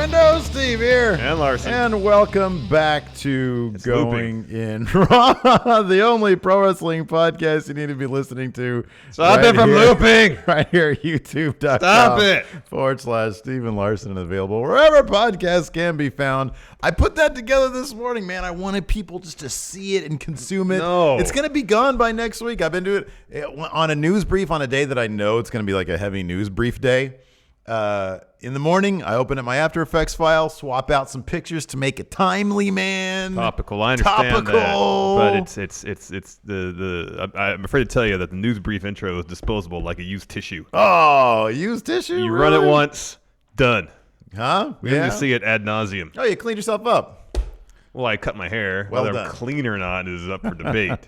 Friendo, Steve here. And Larson. And welcome back to It's Going In Raw, the only pro wrestling podcast you need to be listening to. Stop it from looping. Right here at YouTube.com. Stop it. /Steven Larson and available wherever podcasts can be found. I put that together this morning, man. I wanted people just to see it and consume it. No. It's going to be gone by next week. I've been doing it on a news brief on a day that I know it's going to be like a heavy news brief day. In the morning, I open up my After Effects file, swap out some pictures to make it timely, man. Topical, I understand Topical. that, but I'm afraid to tell you that the news brief intro is disposable like a used tissue. Oh, used tissue? You really? run it once, done. Huh? We need to see it ad nauseum. Oh, you cleaned yourself up. Well, I cut my hair. Well Whether done. I'm clean or not is up for debate.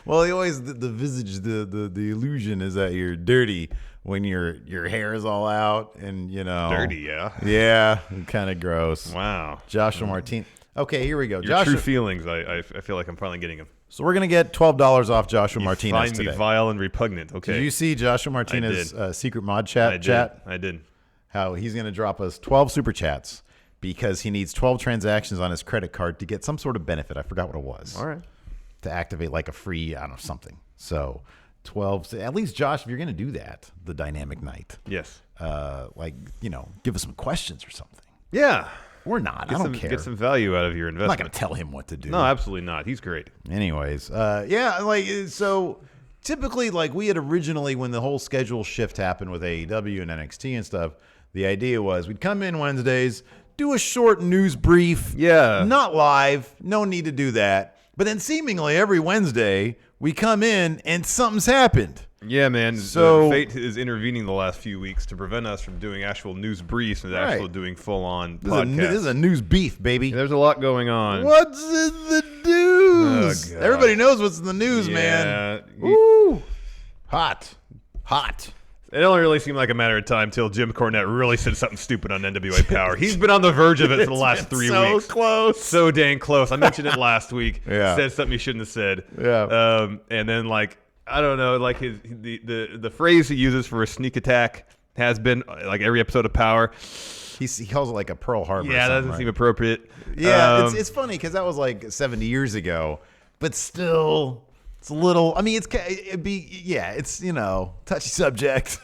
Well, the visage, the illusion is that you're dirty when your hair is all out and, you know. Dirty, yeah. Yeah, kind of gross. Wow. Joshua Martin. Okay, here we go. Your true feelings, I feel like I'm finally getting them. So we're going to get $12 off Joshua Martinez Find today. me vile and repugnant. Okay. Did you see Joshua Martinez' secret mod chat? I did. How he's going to drop us 12 super chats because he needs 12 transactions on his credit card to get some sort of benefit. I forgot what it was. All right. To activate like a free, I don't know, something. So 12, at least Josh, if you're going to do that, the dynamic night. Yes. Give us some questions or something. Yeah. Or not. I don't care. Get some value out of your investment. I'm not going to tell him what to do. No, absolutely not. He's great. Anyways, so typically, like we had originally, when the whole schedule shift happened with AEW and NXT and stuff, the idea was we'd come in Wednesdays, do a short news brief. Yeah. Not live. No need to do that. But then seemingly every Wednesday, we come in and something's happened. Yeah, man. So fate is intervening the last few weeks to prevent us from doing actual news briefs and actually doing full-on podcasts. This is a news beef, baby. There's a lot going on. What's in the news? Oh, God. Everybody knows what's in the news, man. Woo! Hot. It only really seemed like a matter of time till Jim Cornette really said something stupid on NWA Power. He's been on the verge of it for the last 3 weeks. So close. So dang close. I mentioned it last week. Yeah. Said something he shouldn't have said. Yeah. And then, I don't know, the phrase he uses for a sneak attack has been like every episode of Power. He calls it like a Pearl Harbor. Yeah, that doesn't seem appropriate. Yeah, it's funny because that was like 70 years ago, but still, it's a little. I mean, it's touchy subject.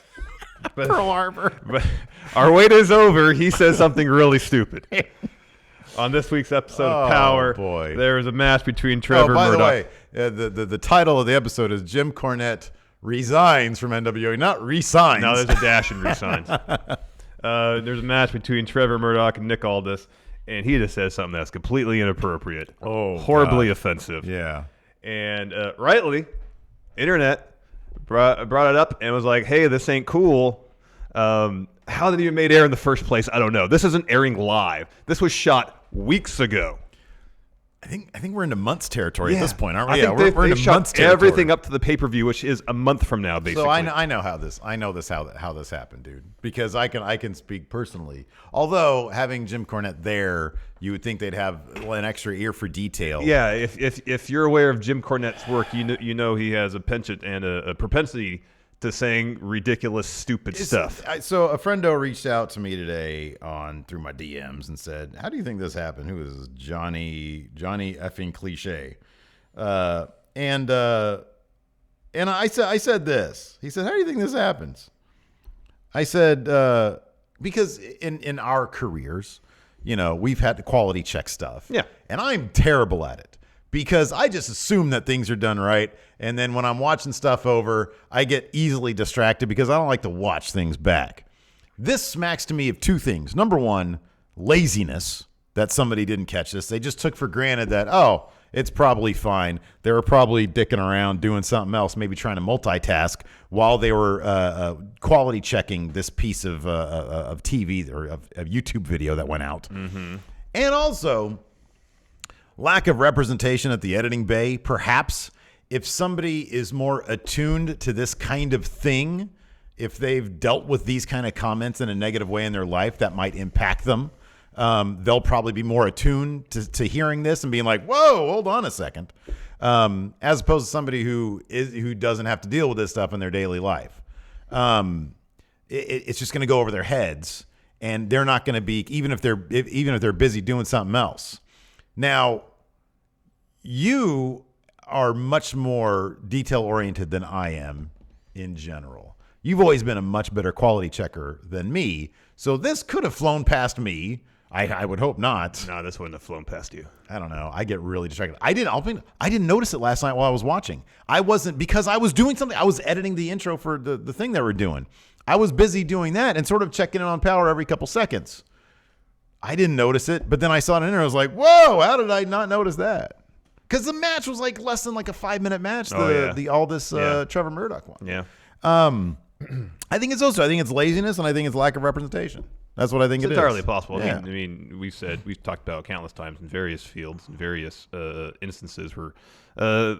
But, Pearl Harbor. But our wait is over. He says something really stupid. On this week's episode of Power, boy. there was a match between Trevor Murdoch. By the way, the title of the episode is Jim Cornette Resigns from NWA, not resigns. No, there's a dash in resigns. There's a match between Trevor Murdoch and Nick Aldis, and he just says something that's completely inappropriate. Horribly offensive. Yeah. And rightly, internet brought it up and was like, hey, this ain't cool. How did it even made air in the first place? I don't know. This isn't airing live. This was shot weeks ago. I think we're into months territory at this point, aren't we? I think we're into months territory. Everything up to the pay-per-view, which is a month from now, basically. So I know how this happened, dude, because I can speak personally. Although having Jim Cornette there, you would think they'd have an extra ear for detail. Yeah, if you're aware of Jim Cornette's work, you know he has a penchant and a propensity to saying ridiculous, stupid stuff. So a friendo reached out to me today through my DMs and said, "How do you think this happened?" Who is this? Johnny effing cliche, and I said this. He said, "How do you think this happens?" I said, "Because in our careers, we've had to quality check stuff. Yeah, and I'm terrible at it." Because I just assume that things are done right. And then when I'm watching stuff over, I get easily distracted because I don't like to watch things back. This smacks to me of two things. Number one, laziness, that somebody didn't catch this. They just took for granted that, it's probably fine. They were probably dicking around doing something else, maybe trying to multitask while they were quality checking this piece of TV or of YouTube video that went out. Mm-hmm. And also, lack of representation at the editing bay. Perhaps if somebody is more attuned to this kind of thing, if they've dealt with these kind of comments in a negative way in their life, that might impact them. They'll probably be more attuned to hearing this and being like, whoa, hold on a second. As opposed to somebody who doesn't have to deal with this stuff in their daily life. It's just going to go over their heads. and they're not going to be, even if they're busy doing something else. Now, you are much more detail oriented than I am in general. You've always been a much better quality checker than me, so this could have flown past me. I would hope not. No, this wouldn't have flown past you. I don't know. I get really distracted. I didn't notice it last night while I was watching. I wasn't, because I was doing something. I was editing the intro for the thing that we're doing. I was busy doing that and sort of checking in on Power every couple seconds. I didn't notice it, but then I saw it in there. I was like, whoa, how did I not notice that? Because the match was like less than like a 5-minute match, the Aldis Trevor Murdoch one. Yeah. I think it's laziness, and I think it's lack of representation. That's what I think it's it entirely is. possible. Yeah. I mean, we've talked about countless times in various fields, in various instances where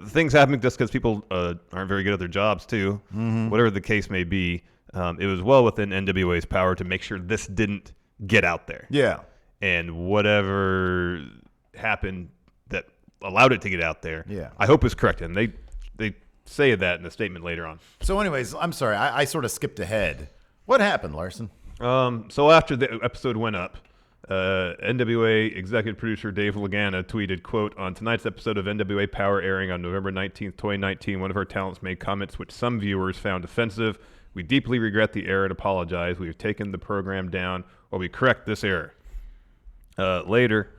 things happen just because people aren't very good at their jobs too. Mm-hmm. Whatever the case may be, it was well within NWA's power to make sure this didn't get out there. Yeah. And whatever happened that allowed it to get out there, I hope is correct. And they say that in the statement later on. So anyways, I'm sorry. I sort of skipped ahead. What happened, Larson? So after the episode went up, NWA executive producer Dave Lagana tweeted, quote, "On tonight's episode of NWA Power airing on November 19th, 2019, one of our talents made comments which some viewers found offensive. We deeply regret the error and apologize. We have taken the program down while we correct this error." Later,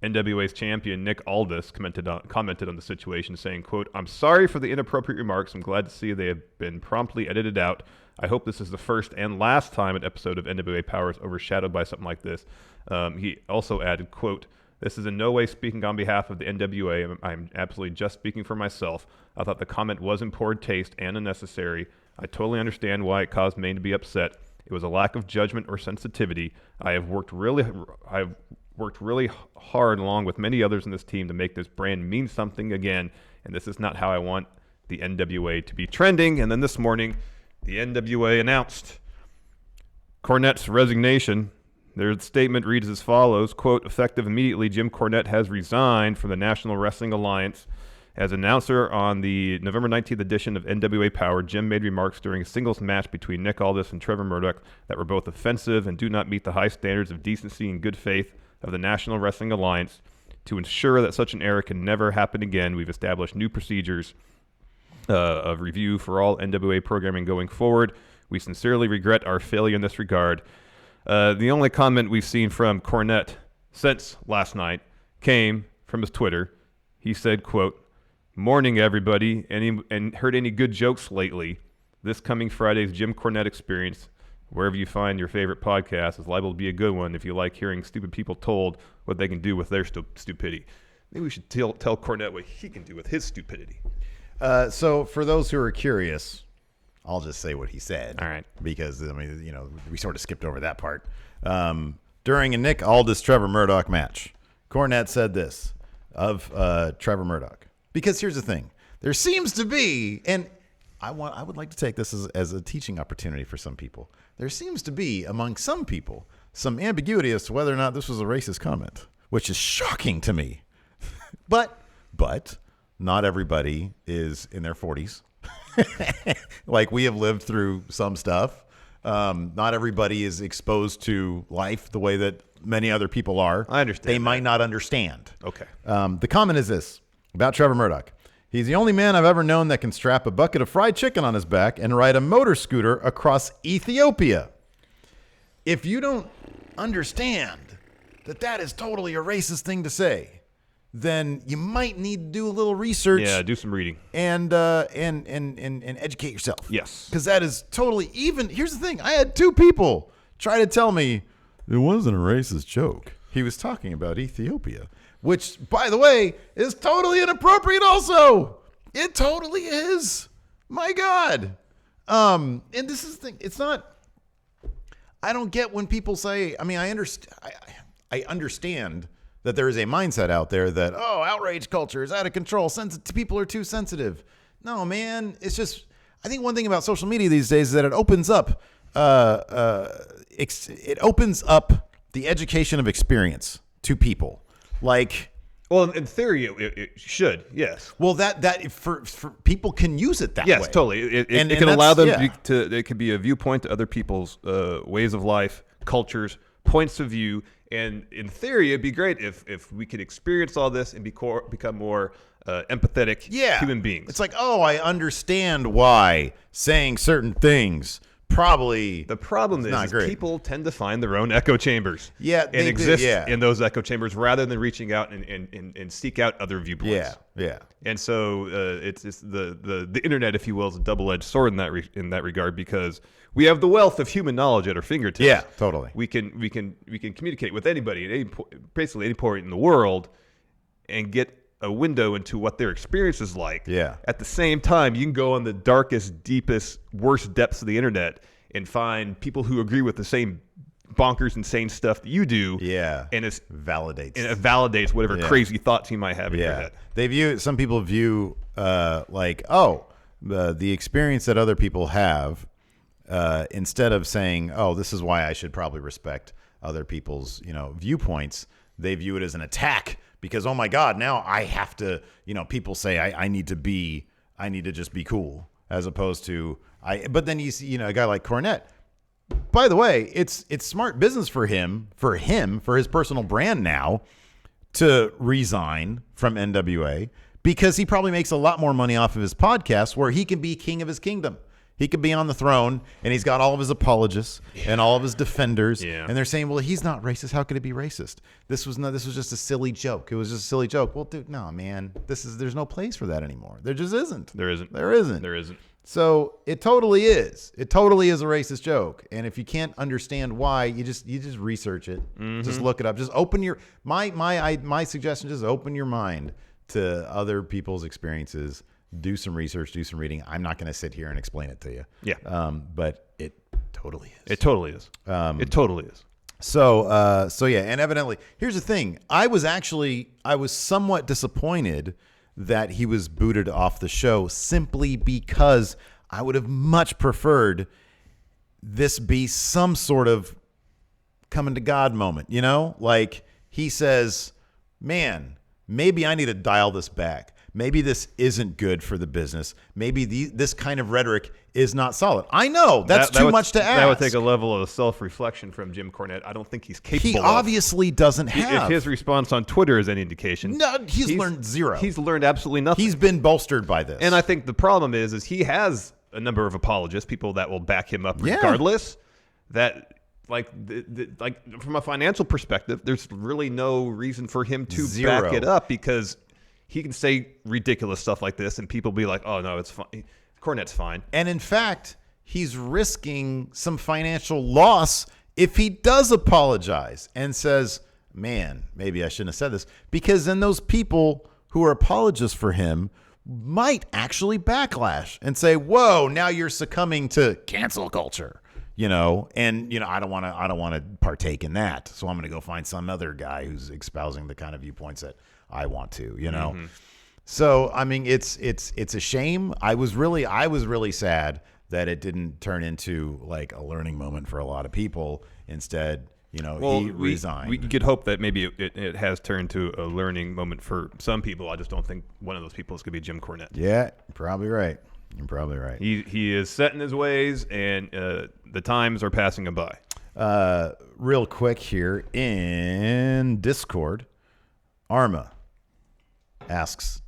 NWA's champion Nick Aldis commented on the situation, saying, quote, "I'm sorry for the inappropriate remarks. I'm glad to see they have been promptly edited out. I hope this is the first and last time an episode of NWA Power is overshadowed by something like this." He also added, quote, "This is in no way speaking on behalf of the NWA. I'm absolutely just speaking for myself. I thought the comment was in poor taste and unnecessary. I totally understand why it caused Maine to be upset. It was a lack of judgment or sensitivity. I've worked really hard along with many others in this team to make this brand mean something again, and this is not how I want the NWA to be trending." And then this morning, the NWA announced Cornette's resignation. Their statement reads as follows, quote, "Effective immediately, Jim Cornette has resigned from the National Wrestling Alliance. As announcer on the November 19th edition of NWA Power, Jim made remarks during a singles match between Nick Aldis and Trevor Murdoch that were both offensive and do not meet the high standards of decency and good faith of the National Wrestling Alliance. To ensure that such an error can never happen again, we've established new procedures of review for all NWA programming going forward. We sincerely regret our failure in this regard." The only comment we've seen from Cornette since last night came from his Twitter. He said, quote, "Morning, everybody. And heard any good jokes lately? This coming Friday's Jim Cornette Experience, wherever you find your favorite podcast, is liable to be a good one if you like hearing stupid people told what they can do with their stupidity." Maybe we should tell Cornette what he can do with his stupidity. So for those who are curious, I'll just say what he said. All right. Because, we sort of skipped over that part. During a Nick Aldis Trevor Murdoch match, Cornette said this of Trevor Murdoch. Because here's the thing. There seems to be, and I would like to take this as a teaching opportunity for some people. There seems to be, among some people, some ambiguity as to whether or not this was a racist comment, which is shocking to me. But not everybody is in their 40s. Like, we have lived through some stuff. Not everybody is exposed to life the way that many other people are. I understand. They might not understand. Okay. The comment is this about Trevor Murdoch. "He's the only man I've ever known that can strap a bucket of fried chicken on his back and ride a motor scooter across Ethiopia." If you don't understand that is totally a racist thing to say, then you might need to do a little research. Yeah, do some reading. And educate yourself. Yes. Because that is totally even. Here's the thing. I had 2 people try to tell me it wasn't a racist joke. He was talking about Ethiopia, which, by the way, is totally inappropriate also. It totally is. My God. And this is the thing. It's not. I don't get when people say, I understand that there is a mindset out there that, outrage culture is out of control. People are too sensitive. No, man. It's just, I think one thing about social media these days is that it opens up, the education of experience to people. Like, well, in theory, it should, yes. Well, that for people can use it that way. Yes, totally. It can allow them to. It can be a viewpoint to other people's ways of life cultures, points of view. And in theory, it'd be great if we could experience all this and become more empathetic human beings. It's like, oh, I understand why saying certain things probably. The problem is people tend to find their own echo chambers. Yeah, and exist in those echo chambers rather than reaching out and seek out other viewpoints. Yeah. And so it's the internet, if you will, is a double-edged sword in that regard, because we have the wealth of human knowledge at our fingertips. Yeah, totally. We can communicate with anybody at basically any point in the world and get a window into what their experience is like. Yeah. At the same time, you can go on the darkest, deepest, worst depths of the internet and find people who agree with the same bonkers, insane stuff that you do. Yeah. And it validates whatever crazy thoughts you might have in your head. Some people view the experience that other people have, instead of saying, oh, this is why I should probably respect other people's, viewpoints, they view it as an attack. Because, oh my God, now I have to, people say I need to just be cool, as opposed to but then you see, a guy like Cornette. By the way, it's smart business for him, for his personal brand now, to resign from NWA, because he probably makes a lot more money off of his podcast, where he can be king of his kingdom. He could be on the throne, and he's got all of his apologists and all of his defenders, and they're saying, "Well, he's not racist. How could it be racist? This was just a silly joke. It was just a silly joke." Well, dude, no, man, there's no place for that anymore. There just isn't. There isn't. So it totally is. It totally is a racist joke. And if you can't understand why, you just research it. Mm-hmm. Just look it up. Just open your my suggestion. Just open your mind to other people's experiences. Do some research, do some reading. I'm not going to sit here and explain it to you. Yeah. But it totally is. It totally is. It totally is. So yeah. And evidently, here's the thing. I was somewhat disappointed that he was booted off the show, simply because I would have much preferred this be some sort of coming to God moment. Like he says, man, maybe I need to dial this back. Maybe this isn't good for the business. Maybe this kind of rhetoric is not solid. I know that's too much to ask. That would take a level of self-reflection from Jim Cornette. I don't think he's capable. He obviously doesn't have. If his response on Twitter is any indication, no, he's learned zero. He's learned absolutely nothing. He's been bolstered by this. And I think the problem is he has a number of apologists, people that will back him up regardless. That like from a financial perspective, there's really no reason for him to back it up, because he can say ridiculous stuff like this and people be like, oh, no, it's fine. Cornette's fine. And in fact, he's risking some financial loss if he does apologize and says, man, maybe I shouldn't have said this, because then those people who are apologists for him might actually backlash and say, whoa, now you're succumbing to cancel culture. And I don't want to partake in that. So I'm going to go find some other guy who's espousing the kind of viewpoints that I want to, Mm-hmm. So, I mean, it's a shame. I was really sad that it didn't turn into like a learning moment for a lot of people. Instead, he resigned. We could hope that maybe it has turned to a learning moment for some people. I just don't think one of those people is going to be Jim Cornette. Yeah, you're probably right. He is set in his ways, and the times are passing him by. Real quick here in Discord, Arma asks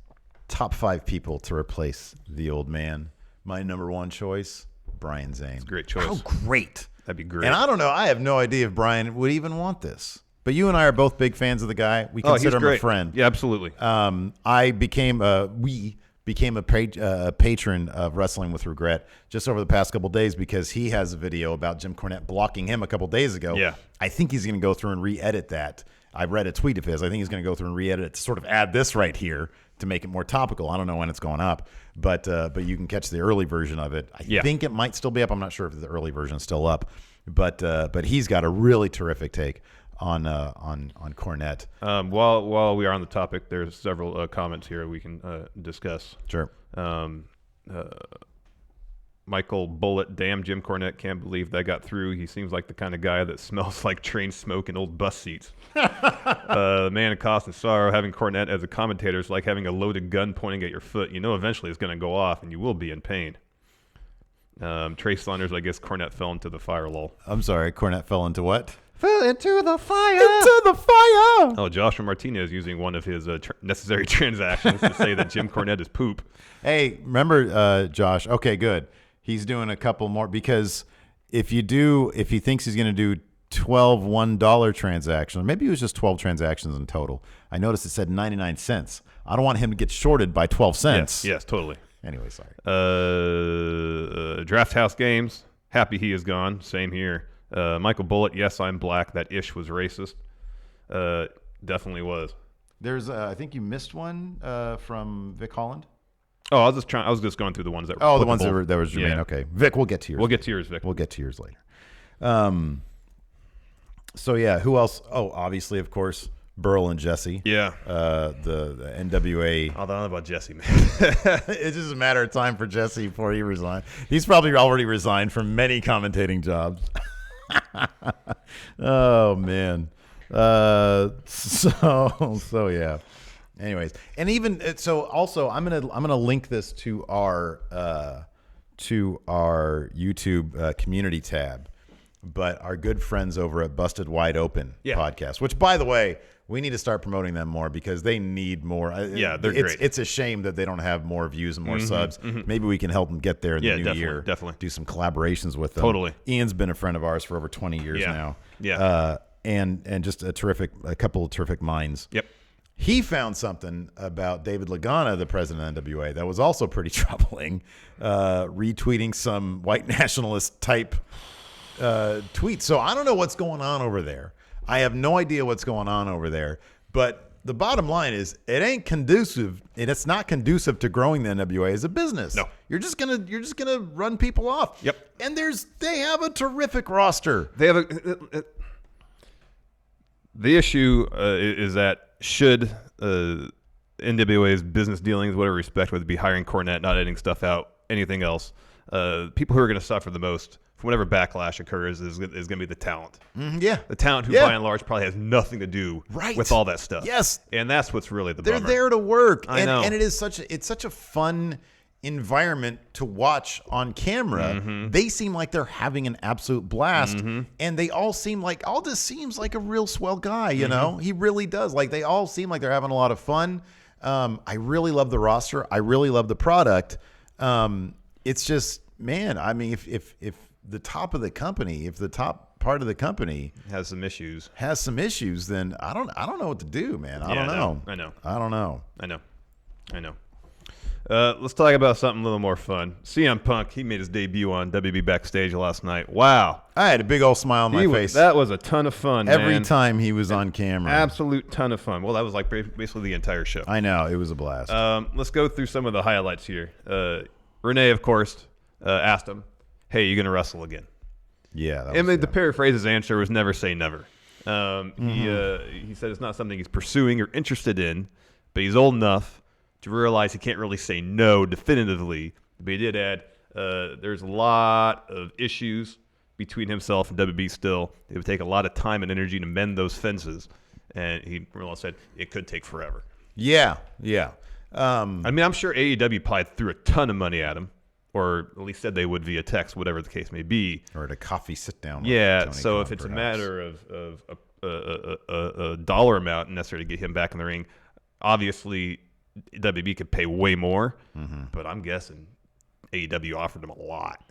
top 5 people to replace the old man. My number 1 choice, Brian Zane. It's a great choice. How great. That'd be great. And I don't know. I have no idea if Brian would even want this. But you and I are both big fans of the guy. We consider him a friend. Yeah, absolutely. We became a patron of Wrestling with Regret just over the past couple of days, because he has a video about Jim Cornette blocking him a couple of days ago. Yeah. I think he's going to go through and re-edit that. I read a tweet of his. I think he's going to go through and re-edit it to sort of add this right here to make it more topical. I don't know when it's going up, but you can catch the early version of it. I think it might still be up. I'm not sure if the early version is still up, but he's got a really terrific take on Cornette. While we are on the topic, there's several comments here we can discuss. Sure. Michael Bullet, damn, Jim Cornette, can't believe that got through. He seems like the kind of guy that smells like train smoke and old bus seats. Man of cost and sorrow, having Cornette as a commentator is like having a loaded gun pointing at your foot. Eventually it's going to go off and you will be in pain. Trace Saunders, I guess Cornette fell into the fire lull. I'm sorry, Cornette fell into what? Fell into the fire. Into the fire. Oh, Joshua Martinez using one of his necessary transactions to say that Jim Cornette is poop. Hey, remember, Josh? Okay, good. He's doing a couple more because if he thinks he's going to do 12 $1 transactions, maybe it was just 12 transactions in total. I noticed it said 99 cents. I don't want him to get shorted by 12 cents. Yes, totally. Anyway, sorry. Draft House Games. Happy he is gone. Same here. Michael Bullitt. Yes, I'm black. That ish was racist. Definitely was. There's, I think you missed one from Vic Holland. Oh, I was just going through the ones that were. Oh, the ones that was Jermaine. Yeah. Okay, Vic, we'll get to yours. We'll get to yours, Vic. We'll get to yours later. So yeah, who else? Oh, obviously, of course, Burl and Jesse. Yeah. The NWA. I don't know about Jesse, man. It's just a matter of time for Jesse before he resigns. He's probably already resigned from many commentating jobs. Oh man. So yeah. Anyways, and even so, also I'm gonna link this to our YouTube community tab. But our good friends over at Busted Wide Open podcast, which, by the way, we need to start promoting them more because they need more. Yeah, they're great. It's a shame that they don't have more views and more subs. Maybe we can help them get there in the new year. Definitely. Do some collaborations with them. Totally. Ian's been a friend of ours for over 20 years now. Yeah. And just a couple of terrific minds. Yep. He found something about David Lagana, the president of NWA, that was also pretty troubling. Retweeting some white nationalist type tweet. So I don't know what's going on over there. I have no idea what's going on over there. But the bottom line is it ain't conducive, and it's not conducive to growing the NWA as a business. No. You're just gonna run people off. Yep. And they have a terrific roster. They have the issue is that should NWA's business dealings, whatever respect, whether it be hiring Cornette, not editing stuff out, anything else, people who are going to suffer the most from whatever backlash occurs is going to be the talent. Yeah. The talent who, by and large, probably has nothing to do with all that stuff. Yes. And that's what's really the They're bummer. there to work. I know. And it's such a fun environment to watch on camera. They seem like they're having an absolute blast. And they all seem like, Aldis seems like a real swell guy, you know? He really does. Like, they all seem like they're having a lot of fun. I really love the roster. I really love the product. It's just, man, I mean, if the top of the company, if the top part of the company has some issues, then I don't know what to do, man. I don't know. I know. Let's talk about something a little more fun. CM Punk, he made his debut on WWE Backstage last night. Wow. I had a big old smile on my face. That was a ton of fun, every time he was on camera. Absolute ton of fun. Well, that was like basically the entire show. I know. It was a blast. Let's go through some of the highlights here. Renee, of course, asked him, hey, you going to wrestle again? Yeah. The paraphrase his answer was never say never. He said it's not something he's pursuing or interested in, but he's old enough to realize he can't really say no definitively. But he did add there's a lot of issues between himself and WB still. It would take a lot of time and energy to mend those fences. And he said it could take forever. Yeah. I mean, I'm sure AEW probably threw a ton of money at him, or at least said they would via text, whatever the case may be. Or at a coffee sit-down. Yeah, so if it's a matter of a dollar amount necessary to get him back in the ring, obviously WB could pay way more, but I'm guessing AEW offered him a lot.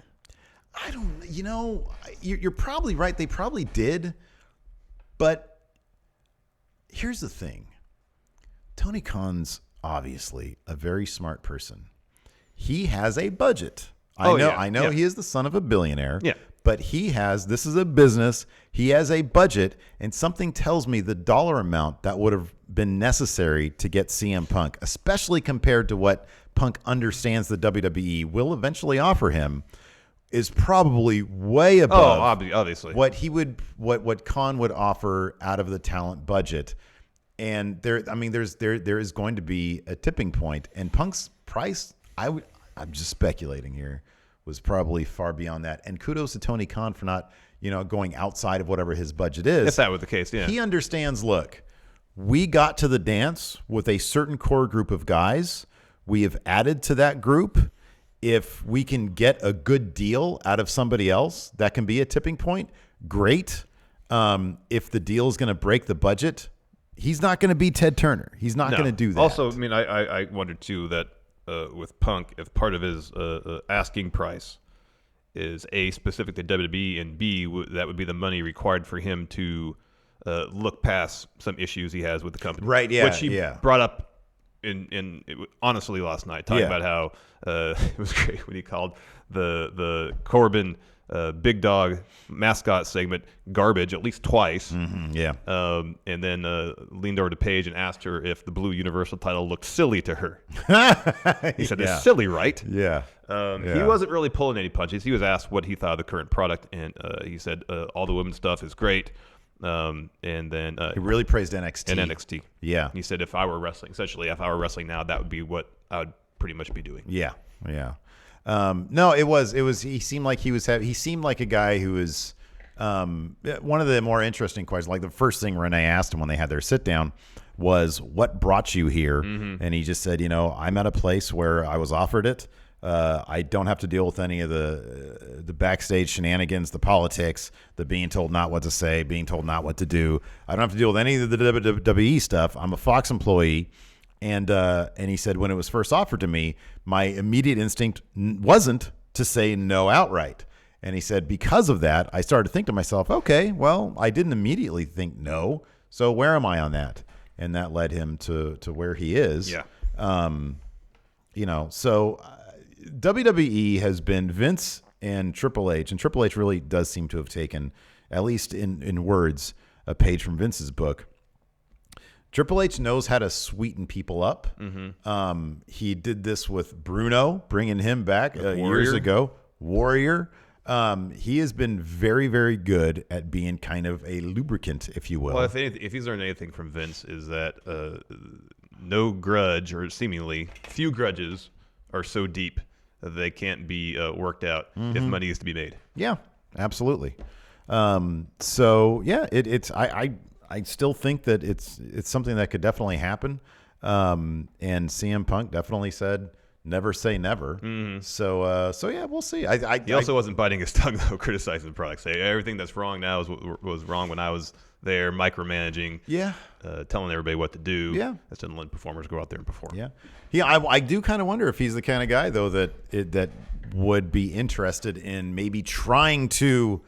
I don't, you're probably right. They probably did, but here's the thing. Tony Khan's obviously a very smart person. He has a budget. I know he is the son of a billionaire. Yeah. But this is a business. He has a budget, and something tells me the dollar amount that would have been necessary to get CM Punk, especially compared to what Punk understands the WWE will eventually offer him, is probably way above obviously what Khan would offer out of the talent budget. And there is going to be a tipping point, and Punk's price, I'm just speculating here, was probably far beyond that. And kudos to Tony Khan for not, going outside of whatever his budget is. If that were the case, yeah. He understands, look, we got to the dance with a certain core group of guys. We have added to that group, if we can get a good deal out of somebody else, that can be a tipping point. Great. If the deal is going to break the budget, he's not going to be Ted Turner. He's not going to do that. Also, I mean, I wondered too that with Punk, if part of his asking price is A, specific to WWE, and B, that would be the money required for him to look past some issues he has with the company. Right, yeah. Which he brought up honestly last night, talking about how it was great when he called the Corbin Big Dog mascot segment garbage at least twice. Mm-hmm, and then leaned over to Paige and asked her if the blue Universal title looked silly to her. He said, "It's silly, right?" Yeah. He wasn't really pulling any punches. He was asked what he thought of the current product, and he said all the women's stuff is great. And then he really praised NXT. And NXT. Yeah. He said if I were wrestling now, that would be what I would pretty much be doing. Yeah. Yeah. No, it was, he seemed like he seemed like a guy who was, one of the more interesting questions, like the first thing Renee asked him when they had their sit down was, what brought you here? Mm-hmm. And he just said, I'm at a place where I was offered it. I don't have to deal with any of the backstage shenanigans, the politics, the being told not what to say, being told not what to do. I don't have to deal with any of the WWE stuff. I'm a Fox employee. And he said, when it was first offered to me, my immediate instinct wasn't to say no outright. And he said, because of that, I started to think to myself, okay, well, I didn't immediately think no. So where am I on that? And that led him to where he is. Yeah. So WWE has been Vince and Triple H really does seem to have taken, at least in words, a page from Vince's book. Triple H knows how to sweeten people up. Mm-hmm. He did this with Bruno, bringing him back years ago. Warrior. He has been very, very good at being kind of a lubricant, if you will. Well, if he's learned anything from Vince, is that no grudge, or seemingly few grudges, are so deep that they can't be worked out if money is to be made. Yeah, absolutely. It's I still think that it's something that could definitely happen. And CM Punk definitely said, never say never. Mm-hmm. So yeah, we'll see. He also wasn't biting his tongue though, criticizing the product. Say everything that's wrong now was wrong when I was there, micromanaging. Yeah. Telling everybody what to do. Yeah. That's didn't let performers go out there and perform. Yeah. I do kind of wonder if he's the kind of guy though that would be interested in maybe trying to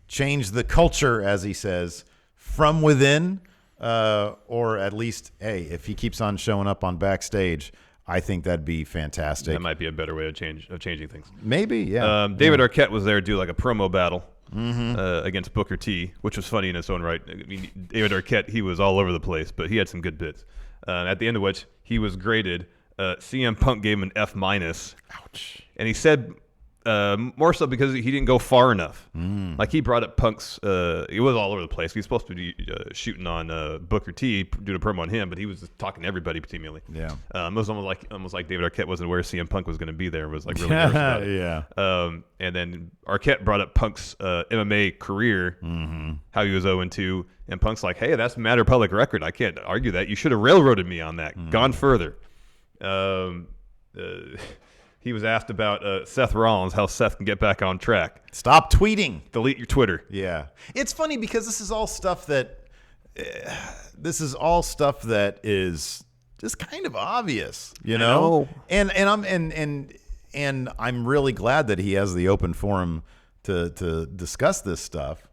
change the culture, as he says, from within, or at least, hey, if he keeps on showing up on Backstage, I think that'd be fantastic. That might be a better way of changing things. Maybe, yeah. David Arquette was there to do like a promo battle against Booker T, which was funny in its own right. I mean, David Arquette, he was all over the place, but he had some good bits. At the end of which, he was graded. CM Punk gave him an F-. Ouch. And he said more so because he didn't go far enough. Like he brought up Punk's, he was all over the place. He was supposed to be shooting on Booker T, doing a promo on him, but he was just talking to everybody seemingly. Yeah. It was almost like David Arquette wasn't aware CM Punk was going to be there. Was like really nervous about it. Yeah. And then Arquette brought up Punk's MMA career, how he was 0-2, and Punk's like, hey, that's a matter of public record. I can't argue that. You should have railroaded me on that. Gone further. He was asked about Seth Rollins, how Seth can get back on track. Stop tweeting. Delete your Twitter. Yeah. It's funny because this is all stuff that is just kind of obvious, you know? And I'm really glad that he has the open forum to discuss this stuff.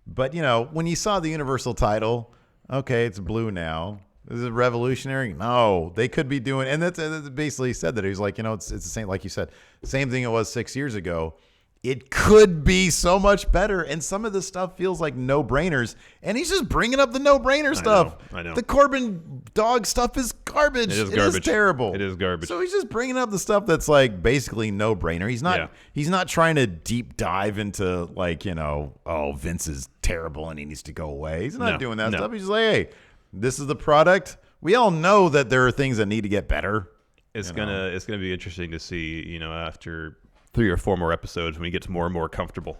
But, when you saw the Universal title, okay, it's blue now. Is it revolutionary? No, they could be doing, and that's basically said that. He's like, it's the same, like you said, same thing it was 6 years ago. It could be so much better, and some of this stuff feels like no-brainers, and he's just bringing up the no-brainer stuff. I know. The Corbin dog stuff is garbage. It is terrible. It is garbage. So he's just bringing up the stuff that's like basically no-brainer. He's not trying to deep dive into like, Vince is terrible and he needs to go away. He's not doing that stuff. He's just like, hey, this is the product. We all know that there are things that need to get better. It's gonna be interesting to see, after 3 or 4 more episodes when he gets more and more comfortable.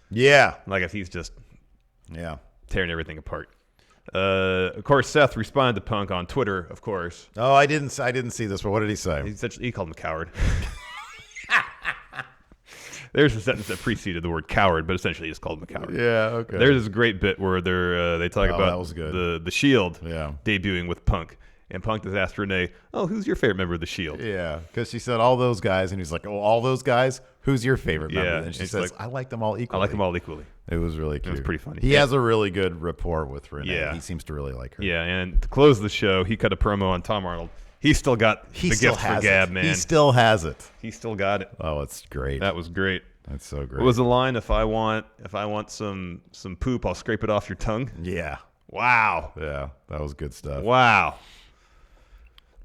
Yeah. Like if he's just tearing everything apart. Of course, Seth responded to Punk on Twitter, of course. Oh, I didn't see this, but what did he say? He called him a coward. There's a sentence that preceded the word coward, but essentially it's called him a coward. Yeah, okay. There's this great bit where they talk about that was good. the Shield Yeah. debuting with Punk. And Punk just asked Renee, who's your favorite member of the Shield? Yeah, because she said all those guys, and he's like, all those guys? Who's your favorite member? Yeah, And she it's says, like, I like them all equally. I like them all equally. It was really cute. It was pretty funny. He has a really good rapport with Renee. Yeah. He seems to really like her. Yeah, and to close the show, he cut a promo on Tom Arnold. He still got the gift for gab, man. He still has it. He still got it. Oh, it's great. That was great. That's so great. What was the line? If I want some poop, I'll scrape it off your tongue. Yeah. Wow. Yeah, that was good stuff. Wow.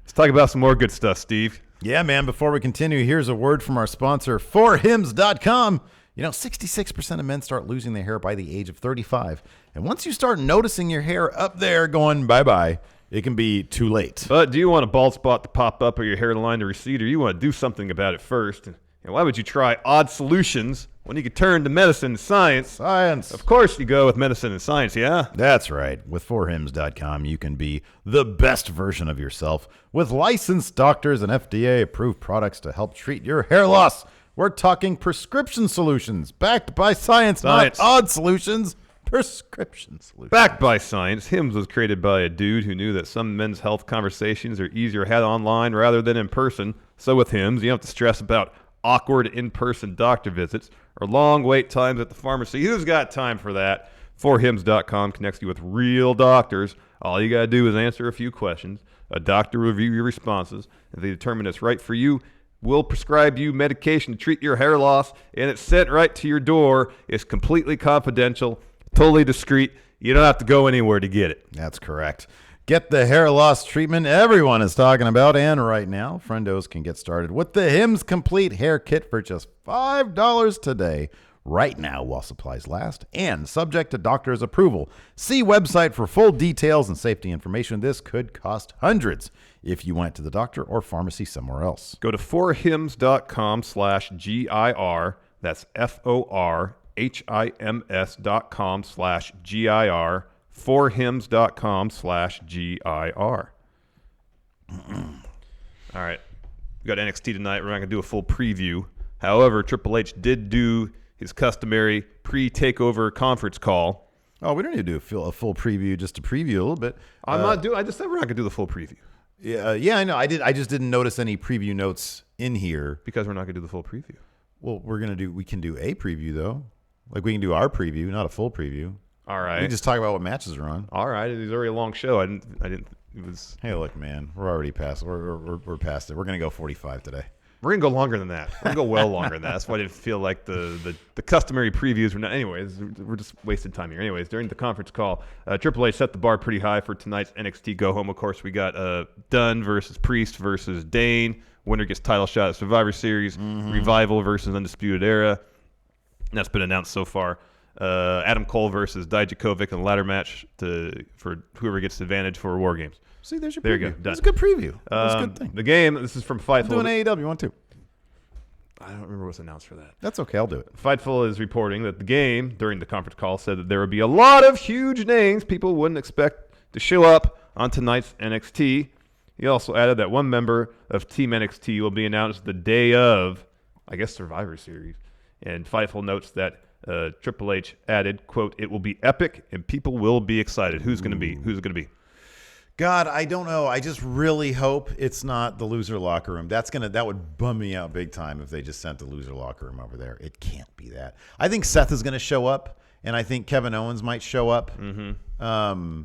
Let's talk about some more good stuff, Steve. Yeah, man. Before we continue, here's a word from our sponsor, forhims.com. 66% of men start losing their hair by the age of 35. And once you start noticing your hair up there going bye-bye, it can be too late. But do you want a bald spot to pop up or your hairline to recede, or you want to do something about it first? And why would you try odd solutions when you could turn to medicine and science? Science. Of course you go with medicine and science, yeah? That's right. With forhims.com, you can be the best version of yourself with licensed doctors and FDA-approved products to help treat your hair loss. We're talking prescription solutions backed by science. Not odd solutions. Prescription solutions. Backed by science, Hims was created by a dude who knew that some men's health conversations are easier had online rather than in person. So with Hims, you don't have to stress about awkward in-person doctor visits or long wait times at the pharmacy. Who's got time for that? Forhims.com connects you with real doctors. All you got to do is answer a few questions. A doctor will review your responses. If they determine it's right for you, we'll prescribe you medication to treat your hair loss, and it's sent right to your door. It's completely confidential, totally discreet. You don't have to go anywhere to get it. That's correct. Get the hair loss treatment everyone is talking about, and right now, friendos can get started with the Hims Complete Hair Kit for just $5 today, right now while supplies last, and subject to doctor's approval. See website for full details and safety information. This could cost hundreds if you went to the doctor or pharmacy somewhere else. Go to forhims.com/GIR. That's forhims.com/GIR. forhims.com/GIR. All right. We got NXT tonight. We're not going to do a full preview. However, Triple H did do his customary pre-takeover conference call. Oh, we don't need to do a full preview just to preview a little bit. I just said we're not going to do the full preview. Yeah, I know. I just didn't notice any preview notes in here. Because we're not going to do the full preview. Well, we can do a preview, though. Like, we can do our preview, not a full preview. All right. We can just talk about what matches are on. All right. It was already a long show. I didn't. It was. Hey, look, man. We're already past. We're past it. We're gonna go 45 today. We're gonna go longer than that. We're gonna go well longer than that. That's why I didn't feel like the customary previews were not. Anyways, we're just wasting time here. Anyways, during the conference call, Triple H set the bar pretty high for tonight's NXT Go Home. Of course, we got Dunn versus Priest versus Dane. Winner gets title shot at Survivor Series. Mm-hmm. Revival versus Undisputed Era. And that's been announced so far. Adam Cole versus Dijakovic in the ladder match for whoever gets the advantage for War Games. See, there's your preview. There you go. Done. That's a good preview. That's a good thing. The game, this is from Fightful. Doing AEW one too. I don't remember what's announced for that. That's okay. I'll do it. Fightful is reporting that the game, during the conference call, said that there would be a lot of huge names people wouldn't expect to show up on tonight's NXT. He also added that one member of Team NXT will be announced the day of, I guess, Survivor Series. And Fightful notes that Triple H added, quote, "It will be epic and people will be excited." Who's going to be? Who's it going to be? God, I don't know. I just really hope it's not the loser locker room. That would bum me out big time if they just sent the loser locker room over there. It can't be that. I think Seth is going to show up, and I think Kevin Owens might show up. Mm-hmm.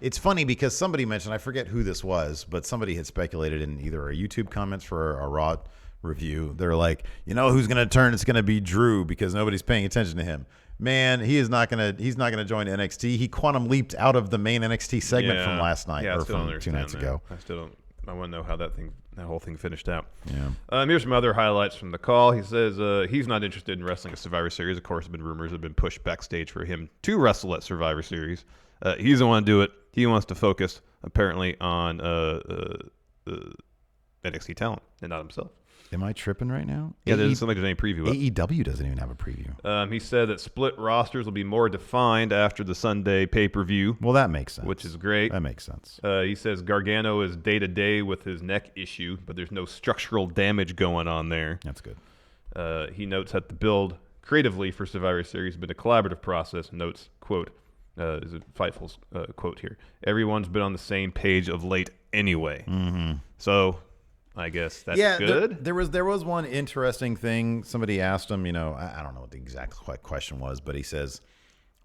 It's funny because somebody mentioned, I forget who this was, but somebody had speculated in either our YouTube comments for our Raw review. They're like, who's going to turn? It's going to be Drew because nobody's paying attention to him. Man, he's not gonna join NXT. He quantum leaped out of the main NXT segment from last night or from 2 nights ago. I still don't. I want to know how that whole thing finished out. Yeah. Here's some other highlights from the call. He says he's not interested in wrestling a Survivor Series. Of course, rumors have been pushed backstage for him to wrestle at Survivor Series. He doesn't want to do it. He wants to focus apparently on NXT talent and not himself. Am I tripping right now? Yeah, there doesn't seem like there's any preview up. AEW doesn't even have a preview. He said that split rosters will be more defined after the Sunday pay-per-view. Well, that makes sense. Which is great. That makes sense. He says Gargano is day-to-day with his neck issue, but there's no structural damage going on there. That's good. He notes that the build creatively for Survivor Series has been a collaborative process. Notes, quote, is it Fightful's quote here, everyone's been on the same page of late anyway. Mm-hmm. So I guess that's good. There was one interesting thing. Somebody asked him, I don't know what the exact question was, but he says,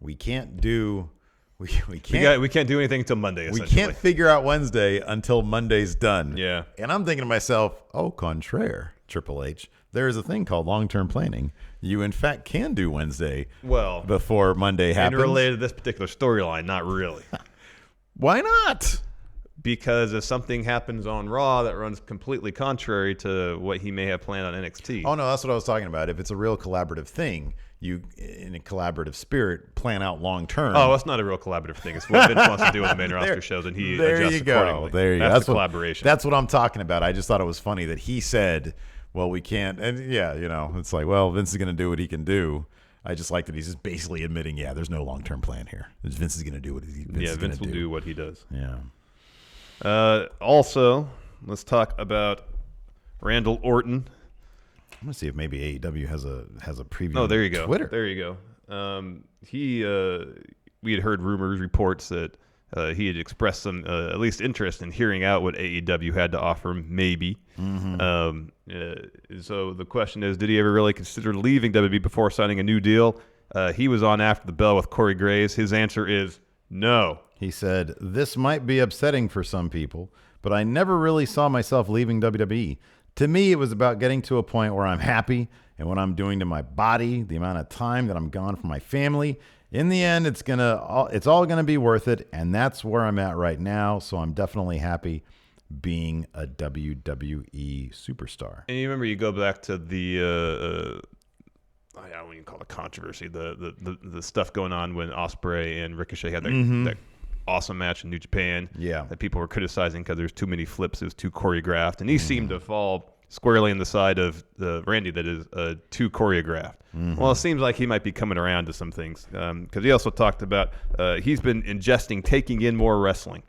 we can't do we can't do anything until Monday, we can't figure out Wednesday until Monday's done. Yeah. And I'm thinking to myself, au contraire, Triple H, there is a thing called long-term planning. You, in fact, can do Wednesday before Monday happens. And related to this particular storyline, not really. Why not? Because if something happens on Raw that runs completely contrary to what he may have planned on NXT. Oh, no, that's what I was talking about. If it's a real collaborative thing, you, in a collaborative spirit, plan out long-term. Oh, that's not a real collaborative thing. It's what Vince wants to do with the main roster shows, and he adjusts accordingly. There you go. That's the collaboration. That's what I'm talking about. I just thought it was funny that he said, well, we can't. And, yeah, it's like, well, Vince is going to do what he can do. I just like that he's just basically admitting, there's no long-term plan here. Vince is going to do what Vince will do what he does. Yeah. Also, let's talk about Randall Orton. I'm gonna see if maybe AEW has a preview. Oh, there you go. Twitter. There you go. We had heard rumors, reports that he had expressed some at least interest in hearing out what AEW had to offer him. Maybe. Mm-hmm. So the question is, did he ever really consider leaving WWE before signing a new deal? He was on After the Bell with Corey Graves. His answer is no. He said, this might be upsetting for some people, but I never really saw myself leaving WWE. To me, it was about getting to a point where I'm happy and what I'm doing to my body, the amount of time that I'm gone from my family. In the end, it's all gonna be worth it, and that's where I'm at right now. So I'm definitely happy being a WWE superstar. And you remember, you go back to the I don't even call it controversy, the stuff going on when Ospreay and Ricochet had that awesome match in New Japan. Yeah. That people were criticizing because there's too many flips, it was too choreographed. And he seemed to fall squarely in the side of Randy that is too choreographed. Well, it seems like he might be coming around to some things. Because he also talked about he's been ingesting, taking in more wrestling.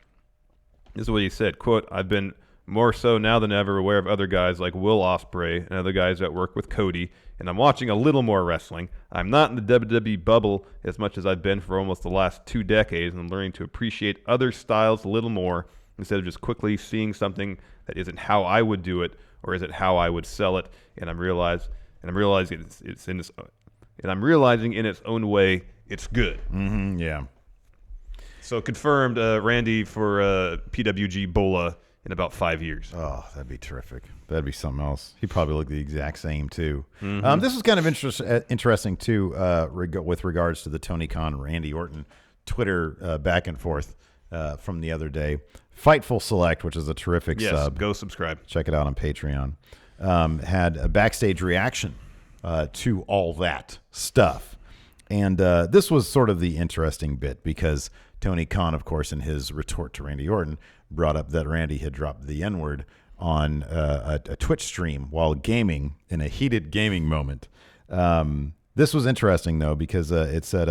This is what he said, quote, I've been more so now than ever aware of other guys like Will Ospreay and other guys that work with Cody, and I'm watching a little more wrestling. I'm not in the WWE bubble as much as I've been for almost the last 2 decades, and I'm learning to appreciate other styles a little more instead of just quickly seeing something that isn't how I would do it or isn't how I would sell it. And I'm realizing in its own way, it's good. Mm-hmm, yeah. So confirmed, Randy for PWG Bola in about 5 years. Oh, that'd be terrific. That'd be something else. He'd probably look the exact same, too. Mm-hmm. This was kind of interesting, too, with regards to the Tony Khan, Randy Orton Twitter back and forth from the other day. Fightful Select, which is a terrific sub. Go subscribe. Check it out on Patreon. Had a backstage reaction to all that stuff. And this was sort of the interesting bit because Tony Khan, of course, in his retort to Randy Orton, brought up that Randy had dropped the N-word on a Twitch stream while gaming in a heated gaming moment. This was interesting, though, because it said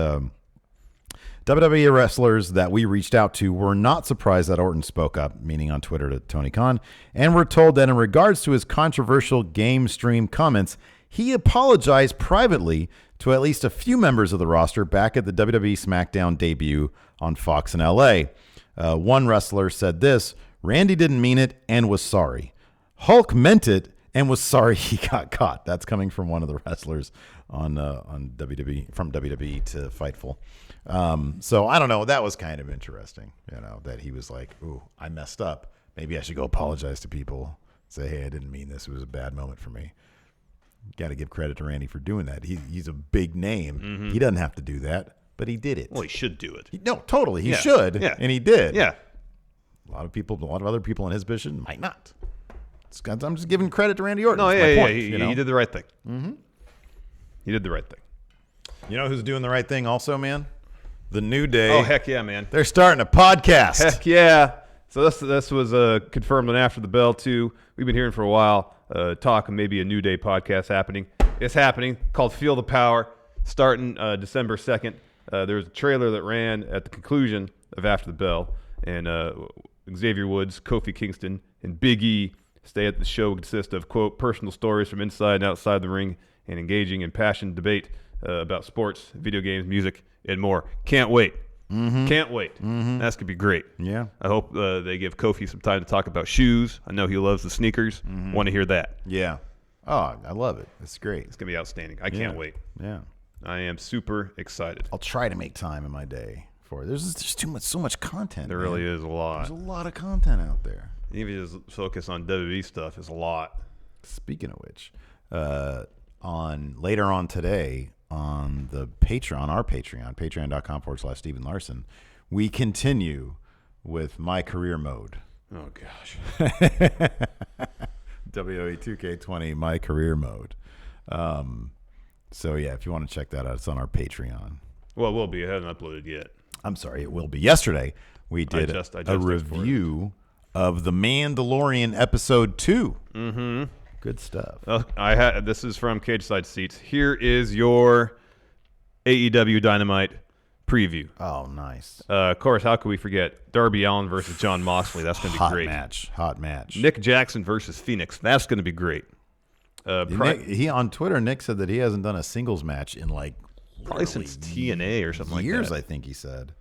WWE wrestlers that we reached out to were not surprised that Orton spoke up, meaning on Twitter to Tony Khan, and were told that in regards to his controversial game stream comments, he apologized privately to at least a few members of the roster back at the WWE SmackDown debut on Fox in LA. One wrestler said this, Randy didn't mean it and was sorry. Hulk meant it and was sorry he got caught. That's coming from one of the wrestlers on WWE, from WWE to Fightful. So I don't know. That was kind of interesting, that he was like, ooh, I messed up. Maybe I should go apologize to people. Say, hey, I didn't mean this. It was a bad moment for me. Got to give credit to Randy for doing that. He's a big name. Mm-hmm. He doesn't have to do that, but he did it. Well, he should do it. No, totally. He should, and he did. Yeah. A lot of other people in his position might not. I'm just giving credit to Randy Orton. No, That's my point, he did the right thing. Mm-hmm. He did the right thing. You know who's doing the right thing also, man? The New Day. Oh, heck yeah, man. They're starting a podcast. Heck yeah. So this was confirmed on After the Bell, too. We've been hearing for a while talk of maybe a New Day podcast happening. It's happening, called Feel the Power, starting December 2nd. There was a trailer that ran at the conclusion of After the Bell, and Xavier Woods, Kofi Kingston, and Big E Stay at the show consists of, quote, personal stories from inside and outside the ring and engaging in passionate debate about sports, video games, music, and more. Can't wait. Can't wait. That's going to be great. Yeah. I hope they give Kofi some time to talk about shoes. I know he loves the sneakers. Want to hear that. Yeah. Oh, I love it. It's great. It's going to be outstanding. I can't wait. Yeah. I am super excited. I'll try to make time in my day for it. There's just so much content. There man. really is a lot. There's a lot of content out there. Even just focus on WWE stuff is a lot. Speaking of which, later on today on the Patreon, our Patreon, patreon.com/Stephen Larson, we continue with my career mode. Oh gosh. WWE 2K20 my career mode. So yeah, if you want to check that out, it's on our Patreon. Well, it will be. It hasn't uploaded yet. I'm sorry, it will be. Yesterday we did a review of The Mandalorian Episode 2. Mm-hmm. Good stuff. This is from Cage Side Seats. Here is your AEW Dynamite preview. Oh, nice. Of course, how could we forget Darby Allin versus Jon Moxley? That's going to be great. Hot match. Nick Jackson versus Phoenix. That's going to be great. He on Twitter, Nick said that he hasn't done a singles match in probably since TNA or something like that. Years, I think he said.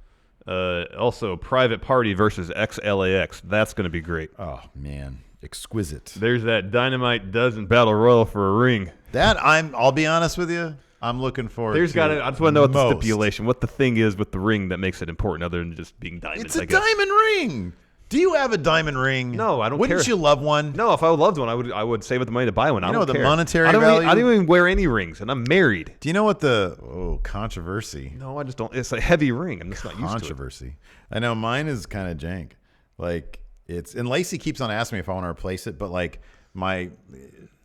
Also, Private Party versus XLAX. That's going to be great. Oh, man. Exquisite. There's that Dynamite Dozen Battle Royal for a ring. I'll be honest with you, I'm looking forward to. I just want to know what the stipulation, what the thing is with the ring that makes it important other than just being diamonds. It's a diamond ring. Do you have a diamond ring? No, I don't Wouldn't care. you love one? No, if I loved one, I would save up the money to buy one. I don't care. The monetary value? I don't even wear any rings, and I'm married. Do you know what controversy? No, I just don't. It's a heavy ring. I'm just not used to it. Controversy. I know mine is kind of jank. And Lacey keeps on asking me if I want to replace it, but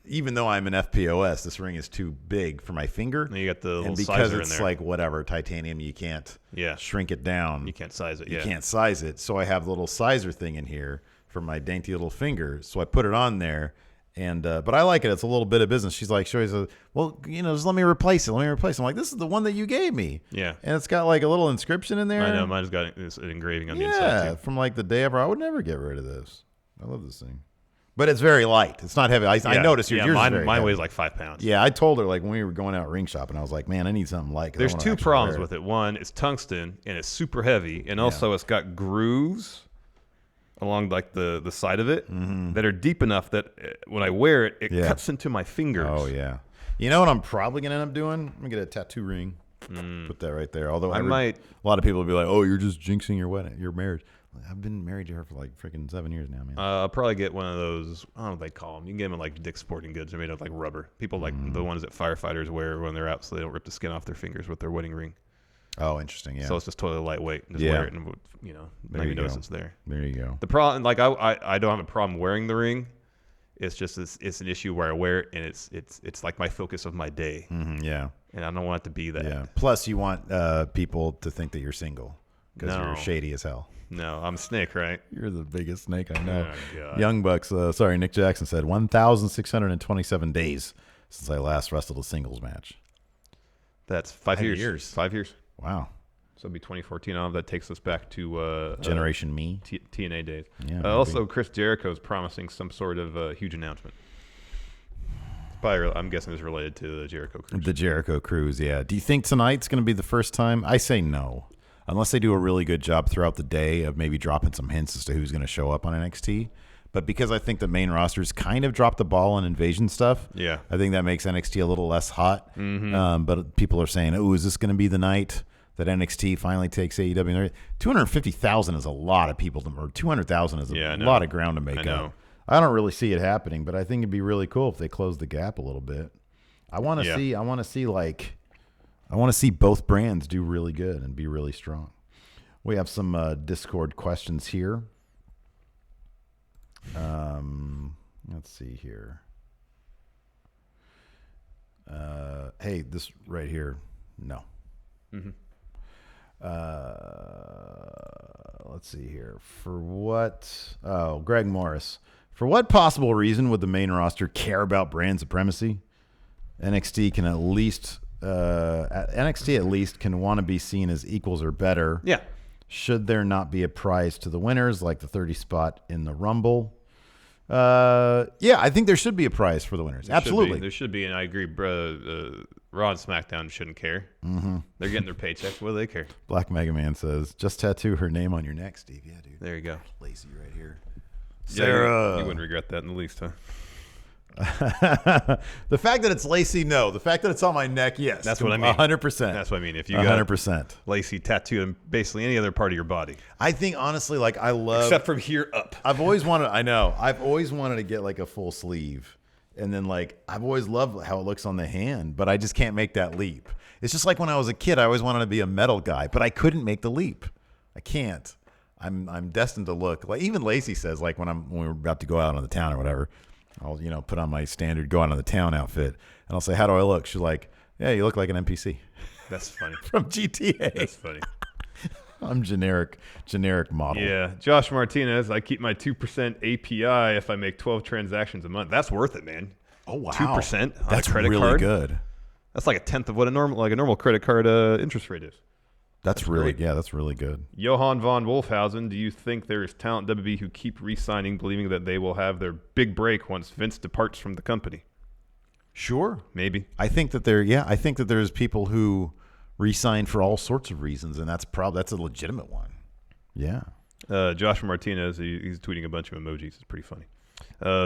even though I'm an FPOS, this ring is too big for my finger. And you got the little because sizer it's in there. whatever titanium, you can't shrink it down. You can't size it. You can't size it. So I have the little sizer thing in here for my dainty little finger. So I put it on there, and but I like it. It's a little bit of business. She's like, well, just let me replace it. I'm like, this is the one that you gave me. Yeah. And it's got a little inscription in there. I know. Mine's got an engraving on the inside too. From the day ever. I would never get rid of this. I love this thing. But it's very light. It's not heavy. I noticed yours. Mine weighs like 5 pounds. Yeah, I told her when we were going out ring shopping, I was like, man, I need something light. There's two problems with it. One, it's tungsten and it's super heavy, and also it's got grooves along the side of it that are deep enough that when I wear it, it cuts into my fingers. Oh yeah. You know what I'm probably gonna end up doing? I'm gonna get a tattoo ring. Put that right there. Although a lot of people will be like, oh, you're just jinxing your marriage. I've been married to her for freaking 7 years now, man. I'll probably get one of those. I don't know what they call them. You can get them at Dick's Sporting Goods. They're made of rubber. People the ones that firefighters wear when they're out, so they don't rip the skin off their fingers with their wedding ring. Oh, interesting. Yeah. So it's just totally lightweight. Just wear it, and not even notice it's there. There you go. The problem, I don't have a problem wearing the ring. It's just it's an issue where I wear it, and it's like my focus of my day. Yeah. And I don't want it to be that. Yeah. Plus, you want people to think that you're single because you're shady as hell. No, I'm a snake, right? You're the biggest snake I know. Oh, God. Young Bucks, Nick Jackson said 1,627 days since I last wrestled a singles match. That's 5 years. 5 years. Wow. So it'll be 2014. That takes us back to Generation Me. TNA days. Yeah, also, Chris Jericho is promising some sort of huge announcement. Probably, I'm guessing it's related to the Jericho Cruise. The Jericho Cruise, yeah. Do you think tonight's going to be the first time? I say no. Unless they do a really good job throughout the day of maybe dropping some hints as to who's going to show up on NXT. But because I think the main roster's kind of dropped the ball on invasion stuff, I think that makes NXT a little less hot. But people are saying, oh, is this going to be the night that NXT finally takes AEW? 250,000 is a lot of people, or 200,000 is a lot of ground to make up. I don't really see it happening, but I think it'd be really cool if they close the gap a little bit. I want to see both brands do really good and be really strong. We have some Discord questions here. Let's see here. Hey, this right here. No. Let's see here. Greg Morris. For what possible reason would the main roster care about brand supremacy? NXT at least can want to be seen as equals or better. Yeah. Should there not be a prize to the winners like the 30 spot in the Rumble? Yeah, I think there should be a prize for the winners. Absolutely. There should be, and I agree. Raw and SmackDown shouldn't care. Mm-hmm. They're getting their paychecks. What do they care? Black Mega Man says, just tattoo her name on your neck, Steve. Yeah, dude. There you go. Lacey right here. Sarah. You wouldn't regret that in the least, huh? The fact that it's Lacey, no. The fact that it's on my neck, yes. That's what I mean. 100%. That's what I mean. If you got 100%. Lacey tattooed on basically any other part of your body. I think, honestly, like, I love... Except from here up. I've always wanted to get, like, a full sleeve. And then, like, I've always loved how it looks on the hand, but I just can't make that leap. It's just like when I was a kid, I always wanted to be a metal guy, but I couldn't make the leap. I can't. I'm destined to look like, even Lacey says, like, when we're about to go out on the town or whatever, I'll, put on my standard go out on the town outfit, and I'll say, how do I look? She's like, yeah, you look like an NPC. That's funny. From GTA. That's funny. I'm generic model. Yeah. Josh Martinez, I keep my 2% API if I make 12 transactions a month. That's worth it, man. Oh, wow. 2% on That's a credit really card. Good. That's like a tenth of what a normal credit card interest rate is. That's really good. Johan von Wolfhausen, do you think there is talent in WWE who keep re-signing, believing that they will have their big break once Vince departs from the company? Sure. Maybe. I think that there's people who re-sign for all sorts of reasons, and that's a legitimate one. Yeah. Josh Martinez, he's tweeting a bunch of emojis. It's pretty funny.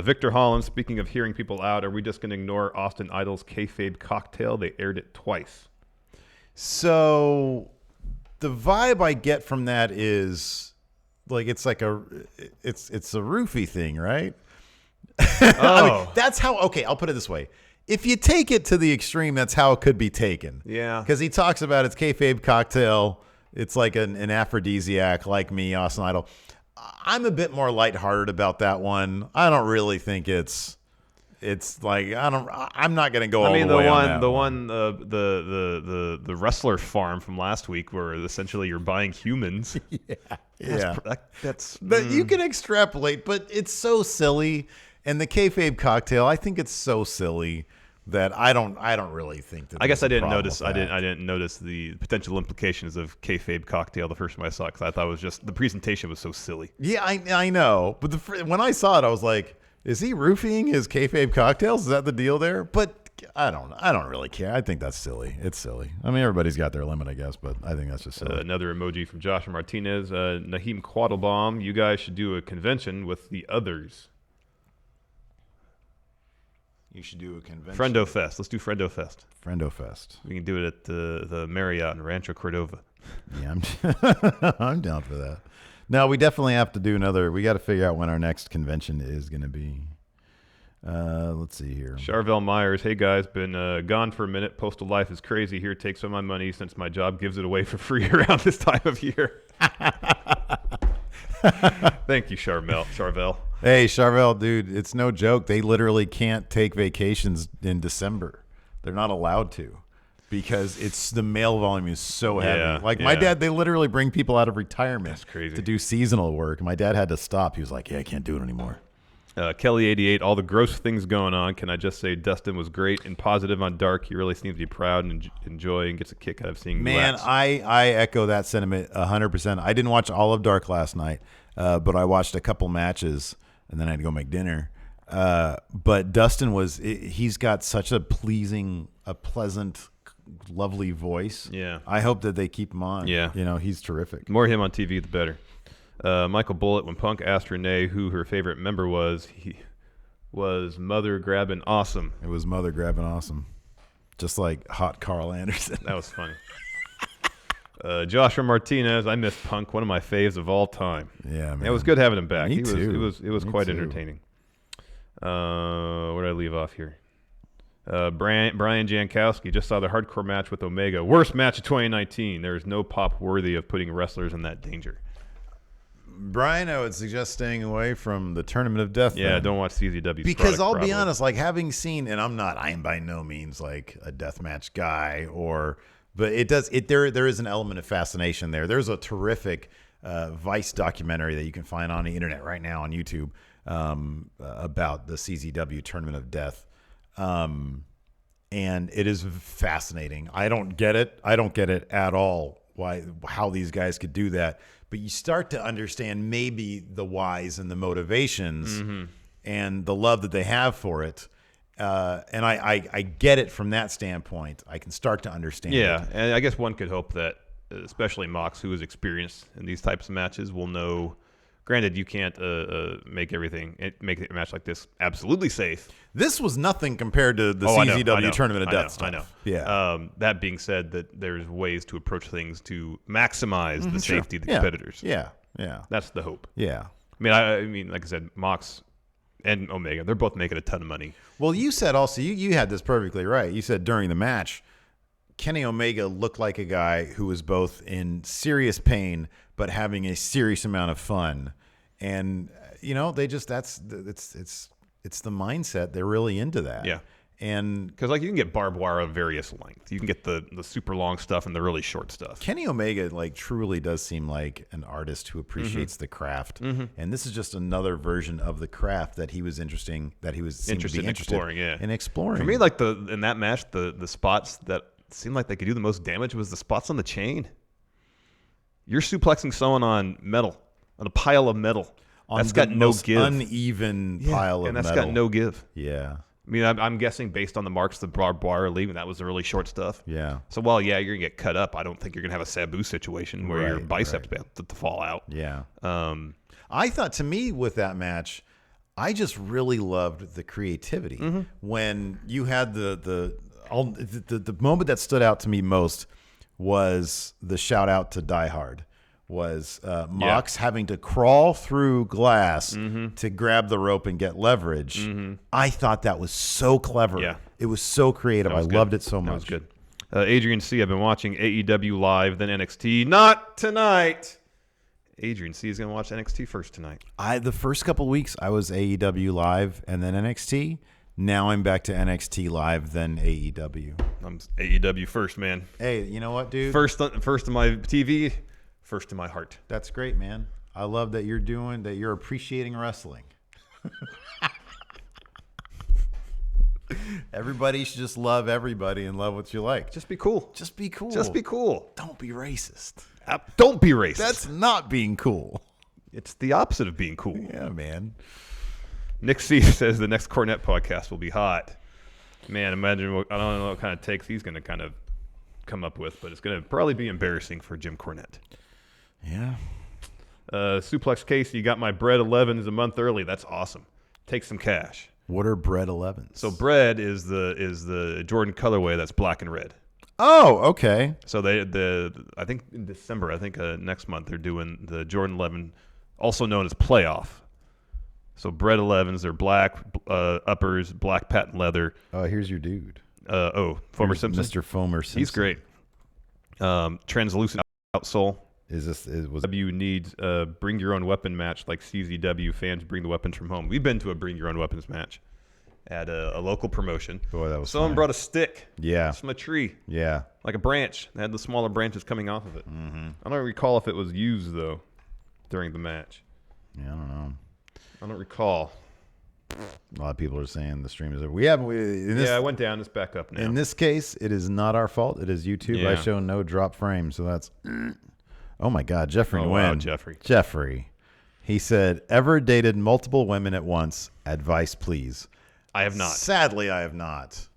Victor Holland, speaking of hearing people out, are we just going to ignore Austin Idol's kayfabe cocktail? They aired it twice. So the vibe I get from that is like it's a roofie thing, right? Oh. I mean, that's how. Okay, I'll put it this way: if you take it to the extreme, that's how it could be taken. Yeah. Because he talks about it's kayfabe cocktail. It's like an aphrodisiac, like me, Austin Idol. I'm a bit more lighthearted about that one. I don't really think it's like I'm not gonna go all the way on that. The wrestler farm from last week, where essentially you're buying humans. Yeah. That's you can extrapolate, but it's so silly. And the kayfabe cocktail, I think it's so silly that I don't really think that. I guess I didn't notice. I didn't notice the potential implications of kayfabe cocktail the first time I saw it, because I thought it was just the presentation was so silly. Yeah, I know, but when I saw it, I was like, is he roofing his kayfabe cocktails? Is that the deal there? But I don't really care. I think that's silly. It's silly. I mean, everybody's got their limit, I guess, but I think that's just silly. Another emoji from Josh Martinez. Naheem Quattlebaum, you guys should do a convention with the others. You should do a convention. Friendo Fest. Let's do Friendo Fest. Friendo Fest. We can do it at the Marriott in Rancho Cordova. Yeah, I'm down for that. No, we definitely have to do another. We got to figure out when our next convention is going to be. Let's see here. Charvel Myers. Hey, guys. Been gone for a minute. Postal life is crazy here. Take some of my money since my job gives it away for free around this time of year. Thank you, Charvel. Hey, Charvel, dude, it's no joke. They literally can't take vacations in December. They're not allowed to because the mail volume is so heavy. My dad, they literally bring people out of retirement. That's crazy. To do seasonal work. My dad had to stop. He was like, yeah, I can't do it anymore. Kelly88, all the gross things going on. Can I just say Dustin was great and positive on Dark? He really seems to be proud and enjoy and gets a kick out of seeing Man, I echo that sentiment 100%. I didn't watch all of Dark last night, but I watched a couple matches, and then I had to go make dinner. But Dustin he's got such a pleasant, lovely voice. Yeah. I hope that they keep him on. Yeah. He's terrific. The more him on TV, the better. Michael Bullitt, when Punk asked Renee who her favorite member was, he was Mother Grabbin' Awesome. It was Mother Grabbin' Awesome. Just like hot Carl Anderson. That was funny. Joshua Martinez, I miss Punk, one of my faves of all time. Yeah, man. It was good having him back. Me It was Me quite too. entertaining. Where did I leave off here? Brian Jankowski just saw the hardcore match with Omega. Worst match of 2019. There is no pop worthy of putting wrestlers in that danger. Brian, I would suggest staying away from the Tournament of Death. Yeah, then. Don't watch CZW. Because I'll be honest, like having seen, and I am by no means like a deathmatch guy, but there is an element of fascination there. There's a terrific Vice documentary that you can find on the internet right now on YouTube about the CZW Tournament of Death, and it is fascinating. I don't get it at all how these guys could do that. But you start to understand maybe the whys and the motivations. Mm-hmm. and the love that they have for it. And I get it from that standpoint. I can start to understand it. And I guess one could hope that, especially Mox, who is experienced in these types of matches, will know. Granted, you can't make a match like this absolutely safe. This was nothing compared to the CZW Tournament of Death stuff. I know. Yeah. That being said, that there's ways to approach things to maximize the safety of the competitors. Yeah. That's the hope. Yeah. I mean, like I said, Mox and Omega, they're both making a ton of money. Well, you said also, you had this perfectly right. You said during the match, Kenny Omega looked like a guy who was both in serious pain but having a serious amount of fun. And they just it's the mindset. They're really into that. Yeah. And because you can get barbed wire of various lengths. You can get the super long stuff and the really short stuff. Kenny Omega truly does seem like an artist who appreciates the craft. And this is just another version of the craft that he was interested in exploring. In exploring. For me, in that match, the spots that seemed like they could do the most damage was the spots on the chain. You're suplexing someone on metal, on a pile of metal. That's got no give. Uneven pile of metal. And that's got no give. Yeah. I mean, I'm guessing based on the marks the barbed wire leaving, that was the really short stuff. Yeah. So, you're going to get cut up. I don't think you're going to have a Sabu situation where your biceps about to fall out. Yeah. I thought, to me, with that match, I just really loved the creativity. When you had the moment that stood out to me most was the shout out to Die Hard. Was Mox having to crawl through glass to grab the rope and get leverage. I thought that was so clever. Yeah. It was so creative. I loved it so much. That was good. Adrian C., I've been watching AEW live, then NXT. Not tonight. Adrian C. is going to watch NXT first tonight. The first couple of weeks, I was AEW live and then NXT. Now I'm back to NXT live, then AEW. I'm AEW first, man. Hey, you know what, dude? First on my TV, first in my heart. That's great, man. I love that you're appreciating wrestling. Everybody should just love everybody and love what you like. Just be cool. Just be cool. Just be cool. Don't be racist. Don't be racist. That's not being cool. It's the opposite of being cool. Yeah, man. Nick C. says the next Cornette podcast will be hot. Man, imagine I don't know what kind of takes he's going to kind of come up with, but it's going to probably be embarrassing for Jim Cornette. Yeah. Suplex Casey, you got my bread 11s a month early. That's awesome. Take some cash. What are bread 11s? So bread is the Jordan colorway that's black and red. Oh, okay. So I think in December, next month they're doing the Jordan 11, also known as playoff. So bread 11s, they're black uppers, black patent leather. Here's your dude. Here's Simpson, Mr. Fomer Simpson. He's great. Translucent outsole. W needs bring your own weapon match like CZW fans bring the weapons from home. We've been to a bring your own weapons match at a local promotion. Boy, that was someone fun. Brought a stick. Yeah. From a tree. Yeah. Like a branch. They had the smaller branches coming off of it. I don't recall if it was used though during the match. Yeah, I don't know. I don't recall. A lot of people are saying the stream is over. I went down. It's back up now. In this case, it is not our fault. It is YouTube. Yeah. I show no drop frame, so that's. Oh my God, Jeffrey Nguyen. Wow, Jeffrey. He said, "Ever dated multiple women at once? Advice, please." I have not. Sadly, I have not.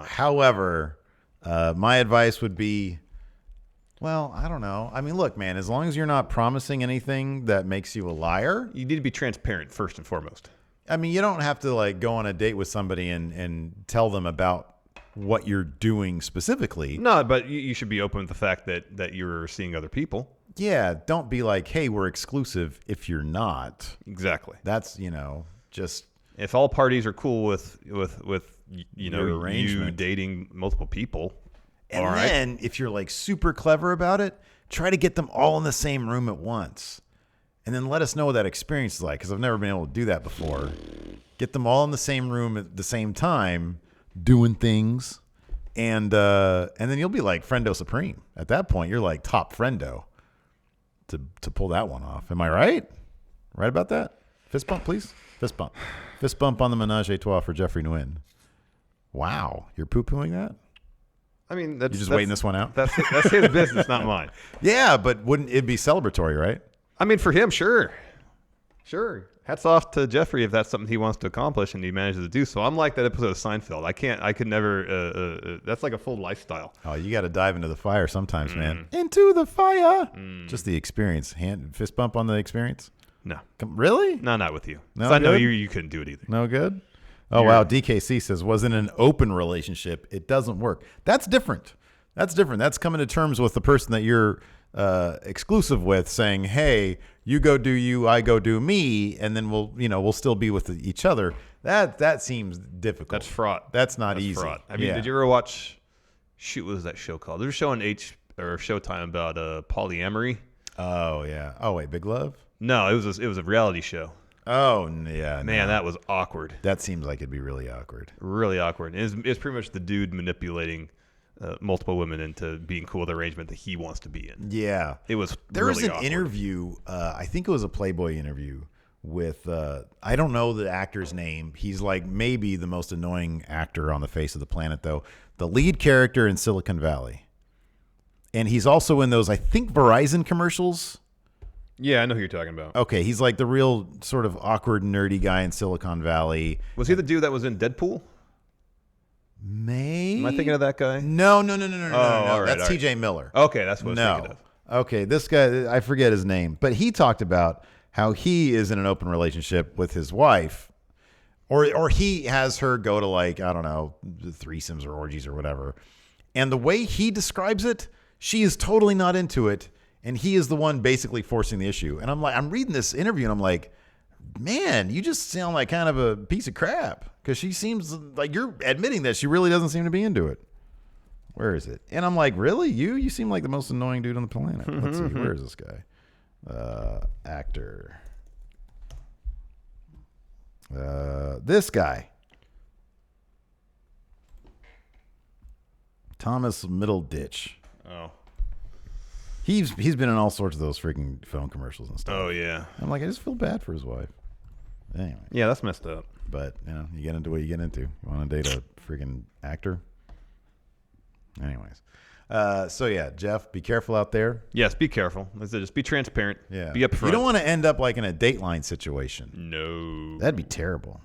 However, my advice would be, well, I don't know. I mean, look, man, as long as you're not promising anything that makes you a liar. You need to be transparent first and foremost. I mean, you don't have to go on a date with somebody and tell them about what you're doing specifically. No, but you should be open with the fact that you're seeing other people. Yeah, don't be like, hey, we're exclusive if you're not. Exactly. That's, just... If all parties are cool with arrangement. You dating multiple people. And then if you're super clever about it, try to get them all in the same room at once. And then let us know what that experience is like, because I've never been able to do that before. Get them all in the same room at the same time, doing things, and then you'll be like Friendo Supreme. At that point, you're like top friendo to pull that one off. Am I right? Right about that? Fist bump, please. Fist bump. Fist bump on the menage a trois for Jeffrey Nguyen. Wow, you're poo-pooing that? I mean, you're just waiting this one out. That's his business, not mine. Yeah, but wouldn't it be celebratory, right? I mean, for him, sure. hats off to Jeffrey if that's something he wants to accomplish and he manages to do so. I'm like that episode of Seinfeld. I could never. That's like a full lifestyle. Oh, you got to dive into the fire sometimes, man. Into the fire. Just the experience. Fist bump on the experience. No. Really? No, not with you. No, I know you couldn't do it either. No good? Oh, wow. DKC says, was in an open relationship. It doesn't work. That's different. That's coming to terms with the person that you're exclusive with, saying, hey, you go do you, I go do me, and then we'll still be with each other. That seems difficult. That's fraught. That's not easy. Fraught. Did you ever watch, what was that show called? There's a show on Showtime about polyamory. Oh, yeah. Oh, wait, Big Love? No, it was a reality show. Oh, yeah. Man, that was awkward. That seems like it'd be really awkward. Really awkward. It's pretty much the dude manipulating multiple women into being cool with the arrangement that he wants to be in. Yeah. It was There really was an awkward. interview, I think it was a Playboy interview with, I don't know the actor's name. He's like maybe the most annoying actor on the face of the planet, though. The lead character in Silicon Valley. And he's also in those, I think, Verizon commercials. Yeah, I know who you're talking about. Okay, he's like the real sort of awkward, nerdy guy in Silicon Valley. Was he the dude that was in Deadpool? Maybe. Am I thinking of that guy? No. all right, That's all right. TJ Miller. Okay, that's what I was thinking of. Okay, this guy, I forget his name, but he talked about how he is in an open relationship with his wife, or he has her go to, like, I don't know, threesomes or orgies or whatever. And the way he describes it, she is totally not into it, and he is the one basically forcing the issue. And I'm reading this interview, and I'm like, man, you just sound like kind of a piece of crap, because she seems like you're admitting that she really doesn't seem to be into it. Where is it? And I'm like, really? You seem like the most annoying dude on the planet. Let's see. Where is this guy? Actor. This guy. Thomas Middleditch. Oh. He's been in all sorts of those freaking phone commercials and stuff. Oh, yeah. I'm like, I just feel bad for his wife. Anyway. Yeah, that's messed up. But, you get into what you get into. You want to date a freaking actor? Anyways. So, yeah, Jeff, be careful out there. Yes, be careful. Just be transparent. Yeah. Be upfront. You don't want to end up like in a Dateline situation. No. That'd be terrible.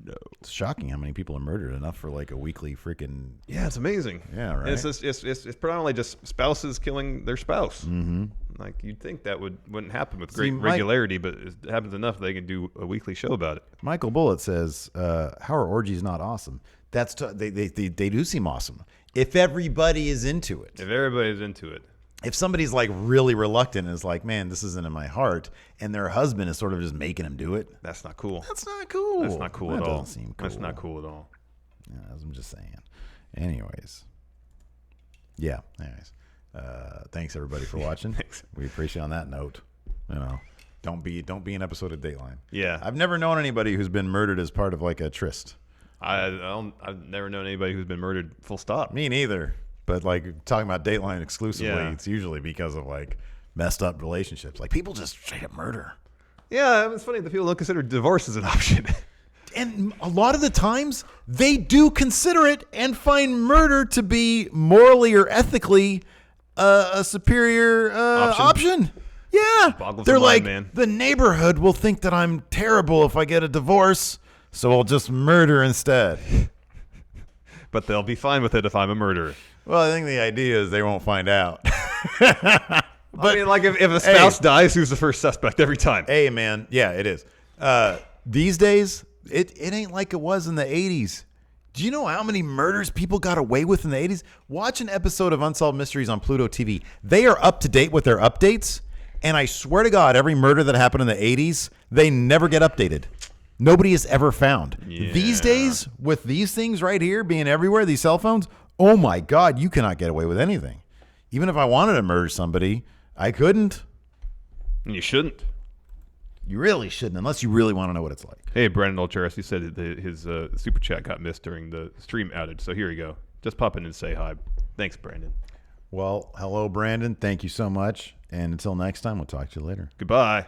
No. It's shocking how many people are murdered enough for like a weekly freaking... Yeah, it's amazing. Yeah, right. And it's predominantly just spouses killing their spouse. Mm-hmm. Like, you'd think that wouldn't happen with great regularity, but it happens enough they can do a weekly show about it. Michael Bullitt says, how are orgies not awesome? They do seem awesome. If everybody is into it. If everybody's into it. If somebody's like really reluctant and is like, man, this isn't in my heart, and their husband is sort of just making them do it. That's not cool. That's not cool. That's not cool at all. Doesn't seem cool. That's not cool at all. Yeah, I'm just saying. Anyways. Yeah. Anyways. Thanks everybody for watching. Thanks. We appreciate on that note. Don't be an episode of Dateline. Yeah. I've never known anybody who's been murdered as part of like a tryst. I've never known anybody who's been murdered full stop. Me neither. But like talking about Dateline exclusively, Yeah. It's usually because of like messed up relationships. Like people just straight up murder. Yeah, it's funny that people don't consider divorce as an option. And a lot of the times they do consider it and find murder to be morally or ethically a superior option. Yeah. Boggles They're the mind, like, man. the neighborhood will think that I'm terrible if I get a divorce, so I'll just murder instead. But they'll be fine with it if I'm a murderer. Well, I think the idea is they won't find out. But I mean, like if a spouse dies, who's the first suspect every time? Hey, man. Yeah, it is. These days, it ain't like it was in the 80s. Do you know how many murders people got away with in the 80s? Watch an episode of Unsolved Mysteries on Pluto TV. They are up to date with their updates. And I swear to God, every murder that happened in the 80s, they never get updated. Nobody is ever found. Yeah. These days, with these things right here being everywhere, these cell phones, oh my God, you cannot get away with anything. Even if I wanted to murder somebody, I couldn't. And you shouldn't. You really shouldn't, unless you really want to know what it's like. Hey, Brandon Olcheris, he said that his super chat got missed during the stream outage. So here you go. Just pop in and say hi. Thanks, Brandon. Well, hello, Brandon. Thank you so much. And until next time, we'll talk to you later. Goodbye.